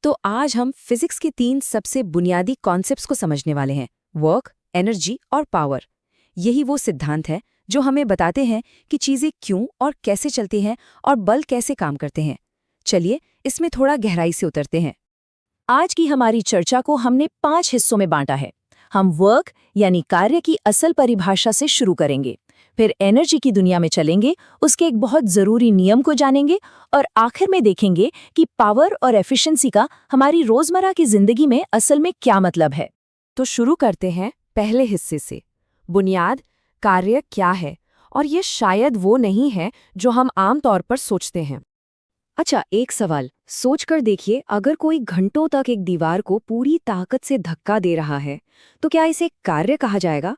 तो आज हम फिजिक्स के 3 सबसे बुनियादी कॉन्सेप्ट्स को समझने वाले हैं, वर्क, एनर्जी और पावर। यही वो सिद्धांत है जो हमें बताते हैं कि चीज़ें क्यों और कैसे चलती हैं और बल कैसे काम करते हैं। चलिए इसमें थोड़ा गहराई से उतरते हैं। आज की हमारी चर्चा को हमने 5 हिस्सों में बांटा है। हम वर्क यानी कार्य की असल परिभाषा से शुरू करेंगे, फिर एनर्जी की दुनिया में चलेंगे, उसके एक बहुत ज़रूरी नियम को जानेंगे और आखिर में देखेंगे कि पावर और एफिशिएंसी का हमारी रोज़मर्रा की ज़िंदगी में असल में क्या मतलब है। तो शुरू करते हैं पहले हिस्से से। बुनियाद, कार्य क्या है, और ये शायद वो नहीं है जो हम आम तौर पर सोचते हैं। अच्छा, एक सवाल सोचकर देखिए, अगर कोई घंटों तक एक दीवार को पूरी ताकत से धक्का दे रहा है तो क्या इसे कार्य कहा जाएगा?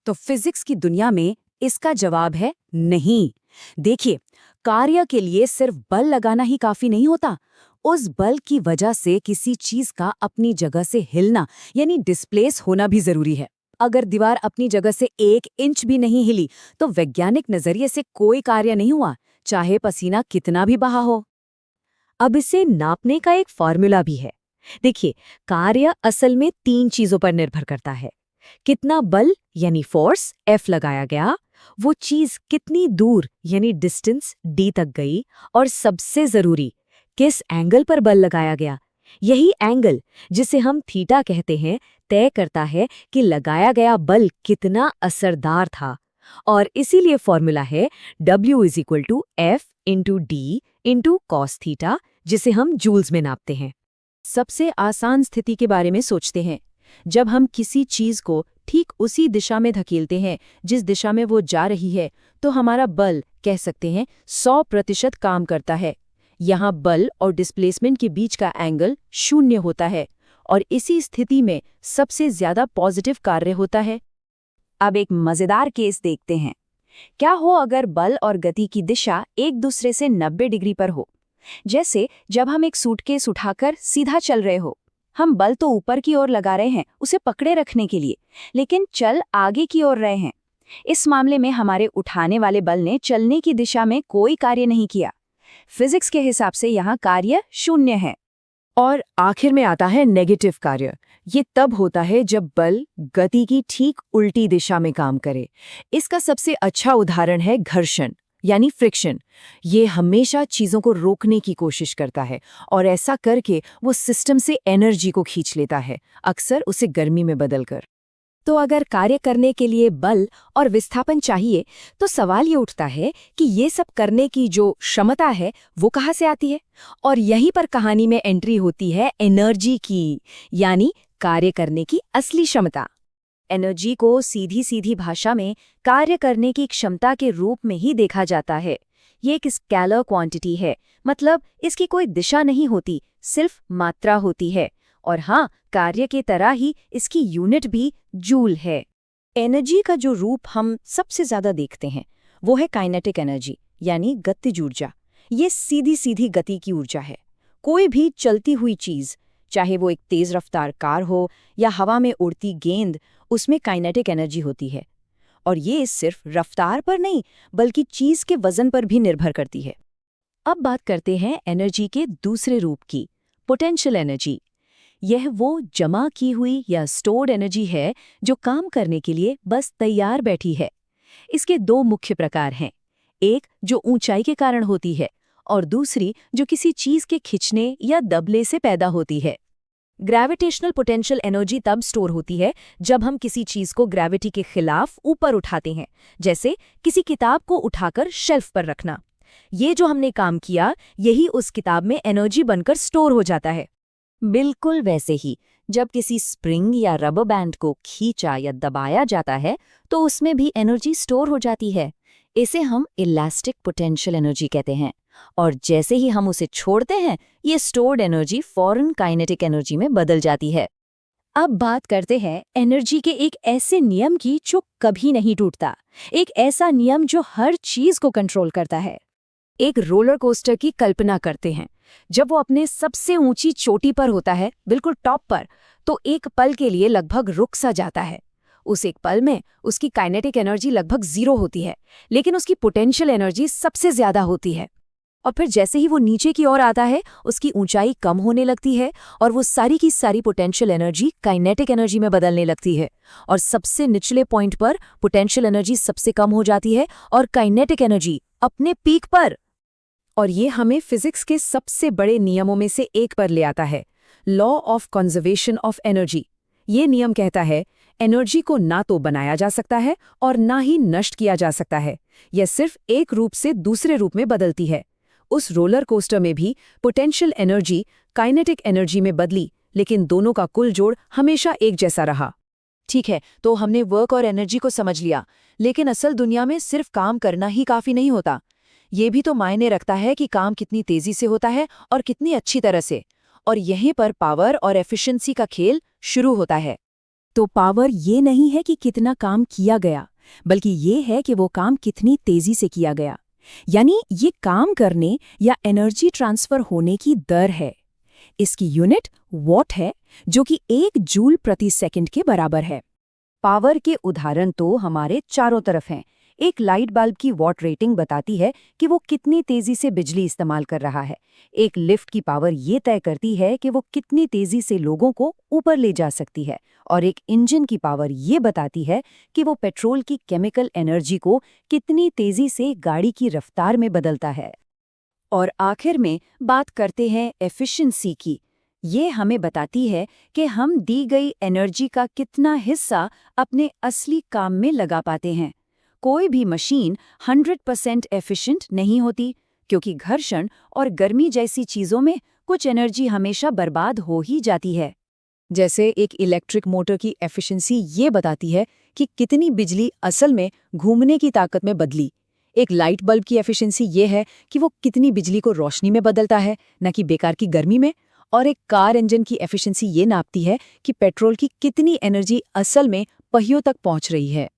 तो फिजिक्स की दुनिया में इसका जवाब है नहीं। देखिए, कार्य के लिए सिर्फ बल लगाना ही काफी नहीं होता। उस बल की वजह से किसी चीज का अपनी जगह से हिलना यानी डिस्प्लेस होना भी जरूरी है। अगर दीवार अपनी जगह से 1 इंच भी नहीं हिली तो वैज्ञानिक नजरिए से कोई कार्य नहीं हुआ, चाहे पसीना कितना भी बहा हो। अब इसे नापने का एक फॉर्मूला भी है। देखिए, कार्य असल में 3 चीजों पर निर्भर करता है। कितना बल यानी फोर्स F लगाया गया, वो चीज कितनी दूर यानी डिस्टेंस D तक गई, और सबसे जरूरी, किस एंगल पर बल लगाया गया। यही एंगल, जिसे हम थीटा कहते हैं, तय करता है कि लगाया गया बल कितना असरदार था। और इसीलिए फॉर्मूला है W = F × D × cos theta, जिसे हम जूल्स में नापते हैं। सबसे आसान स्थिति के बारे में सोचते हैं। जब हम किसी चीज को ठीक उसी दिशा में धकेलते हैं जिस दिशा में वो जा रही है, तो हमारा बल, कह सकते हैं, 100% काम करता है। यहाँ बल और डिस्प्लेसमेंट के बीच का एंगल 0 होता है, और इसी स्थिति में सबसे ज्यादा पॉजिटिव कार्य होता है। अब एक मजेदार केस देखते हैं। क्या हो अगर बल और गति की दिशा एक दूसरे से 90 डिग्री पर हो? जैसे जब हम एक सूटकेस उठाकर सीधा चल रहे हो, हम बल तो ऊपर की ओर लगा रहे हैं उसे पकड़े रखने के लिए, लेकिन चल आगे की ओर रहे हैं। इस मामले में हमारे उठाने वाले बल ने चलने की दिशा में कोई कार्य नहीं किया। फिजिक्स के हिसाब से यहाँ कार्य 0 है। और आखिर में आता है नेगेटिव कार्य। ये तब होता है जब बल गति की ठीक उल्टी दिशा में काम करे। इसका सबसे अच्छा उदाहरण है घर्षण यानी फ्रिक्शन। ये हमेशा चीजों को रोकने की कोशिश करता है, और ऐसा करके वो सिस्टम से एनर्जी को खींच लेता है, अक्सर उसे गर्मी में बदलकर। तो अगर कार्य करने के लिए बल और विस्थापन चाहिए, तो सवाल ये उठता है कि ये सब करने की जो क्षमता है वो कहाँ से आती है? और यहीं पर कहानी में एंट्री होती है एनर्जी की, यानी कार्य करने की असली क्षमता। एनर्जी को सीधी सीधी भाषा में कार्य करने की क्षमता के रूप में ही देखा जाता है। ये एक स्केलर क्वांटिटी है, मतलब इसकी कोई दिशा नहीं होती, सिर्फ मात्रा होती है। और हाँ, कार्य के तरह ही इसकी यूनिट भी जूल है। एनर्जी का जो रूप हम सबसे ज्यादा देखते हैं वो है काइनेटिक एनर्जी यानी गतिज ऊर्जा। ये सीधी सीधी गति की ऊर्जा है। कोई भी चलती हुई चीज, चाहे वो एक तेज रफ्तार कार हो या हवा में उड़ती गेंद, उसमें काइनेटिक एनर्जी होती है। और ये सिर्फ रफ्तार पर नहीं बल्कि चीज के वजन पर भी निर्भर करती है। अब बात करते हैं एनर्जी के दूसरे रूप की, पोटेंशियल एनर्जी। यह वो जमा की हुई या स्टोर्ड एनर्जी है जो काम करने के लिए बस तैयार बैठी है। इसके 2 मुख्य प्रकार हैं, एक जो ऊंचाई के कारण होती है और दूसरी जो किसी चीज के खिंचने या दबले से पैदा होती है। ग्रेविटेशनल पोटेंशियल एनर्जी तब स्टोर होती है जब हम किसी चीज को ग्रेविटी के खिलाफ ऊपर उठाते हैं, जैसे किसी किताब को उठाकर शेल्फ पर रखना। ये जो हमने काम किया, यही उस किताब में एनर्जी बनकर स्टोर हो जाता है। बिल्कुल वैसे ही जब किसी स्प्रिंग या रबर बैंड को खींचा या दबाया जाता है तो उसमें भी एनर्जी स्टोर हो जाती है। इसे हम इलास्टिक पोटेंशियल एनर्जी कहते हैं, और जैसे ही हम उसे छोड़ते हैं ये स्टोर्ड एनर्जी फौरन काइनेटिक एनर्जी में बदल जाती है। अब बात करते हैं एनर्जी के एक ऐसे नियम की जो कभी नहीं टूटता, एक ऐसा नियम जो हर चीज को कंट्रोल करता है। एक रोलर कोस्टर की कल्पना करते हैं। जब वो अपने सबसे ऊंची चोटी पर होता है, बिल्कुल टॉप पर, तो एक पल के लिए लगभग रुक सा जाता है। उस एक पल में उसकी काइनेटिक एनर्जी लगभग 0 होती है, लेकिन उसकी पोटेंशियल एनर्जी सबसे ज्यादा होती है। और फिर जैसे ही वो नीचे की ओर आता है उसकी ऊंचाई कम होने लगती है और वो सारी की सारी पोटेंशियल एनर्जी काइनेटिक एनर्जी में बदलने लगती है। और सबसे निचले पॉइंट पर पोटेंशियल एनर्जी सबसे कम हो जाती है और काइनेटिक एनर्जी अपने पीक पर। और ये हमें फिजिक्स के सबसे बड़े नियमों में से एक पर ले आता है, law of conservation of energy. ये नियम कहता है एनर्जी को ना तो बनाया जा सकता है और ना ही नष्ट किया जा सकता है, यह सिर्फ एक रूप से दूसरे रूप में बदलती है। उस रोलर कोस्टर में भी पोटेंशियल एनर्जी काइनेटिक एनर्जी में बदली, लेकिन दोनों का कुल जोड़ हमेशा एक जैसा रहा। ठीक है, तो हमने वर्क और एनर्जी को समझ लिया, लेकिन असल दुनिया में सिर्फ काम करना ही काफी नहीं होता। ये भी तो मायने रखता है कि काम कितनी तेजी से होता है और कितनी अच्छी तरह से। और यहीं पर पावर और एफिशिएंसी का खेल शुरू होता है। तो पावर ये नहीं है कि कितना काम किया गया, बल्कि ये है कि वो काम कितनी तेजी से किया गया। यानी ये काम करने या एनर्जी ट्रांसफर होने की दर है। इसकी यूनिट वॉट है, जो कि 1 जूल प्रति सेकंड के बराबर है। पावर के उदाहरण तो हमारे चारों तरफ हैं। एक लाइट बल्ब की वॉट रेटिंग बताती है कि वो कितनी तेजी से बिजली इस्तेमाल कर रहा है। एक लिफ्ट की पावर ये तय करती है कि वो कितनी तेजी से लोगों को ऊपर ले जा सकती है। और एक इंजन की पावर ये बताती है कि वो पेट्रोल की केमिकल एनर्जी को कितनी तेजी से गाड़ी की रफ्तार में बदलता है। और आखिर में बात करते हैं एफिशिएंसी की। ये हमें बताती है कि हम दी गई एनर्जी का कितना हिस्सा अपने असली काम में लगा पाते हैं। कोई भी मशीन 100% एफिशिएंट नहीं होती, क्योंकि घर्षण और गर्मी जैसी चीज़ों में कुछ एनर्जी हमेशा बर्बाद हो ही जाती है। जैसे एक इलेक्ट्रिक मोटर की एफिशिएंसी ये बताती है कि कितनी बिजली असल में घूमने की ताकत में बदली। एक लाइट बल्ब की एफिशिएंसी ये है कि वो कितनी बिजली को रोशनी में बदलता है, न कि बेकार की गर्मी में। और एक कार इंजन की एफिशिएंसी ये नापती है कि पेट्रोल की कितनी एनर्जी असल में पहियों तक पहुंच रही है।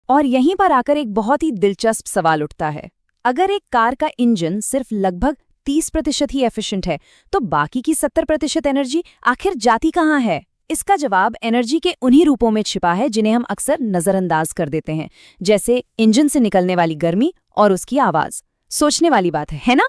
और यहीं पर आकर एक बहुत ही दिलचस्प सवाल उठता है। अगर एक कार का इंजन सिर्फ लगभग 30% ही एफिशिएंट है, तो बाकी की 70% एनर्जी आखिर जाती कहाँ है? इसका जवाब एनर्जी के उन्हीं रूपों में छिपा है जिन्हें हम अक्सर नजरअंदाज कर देते हैं, जैसे इंजन से निकलने वाली गर्मी और उसकी आवाज। सोचने वाली बात है ना?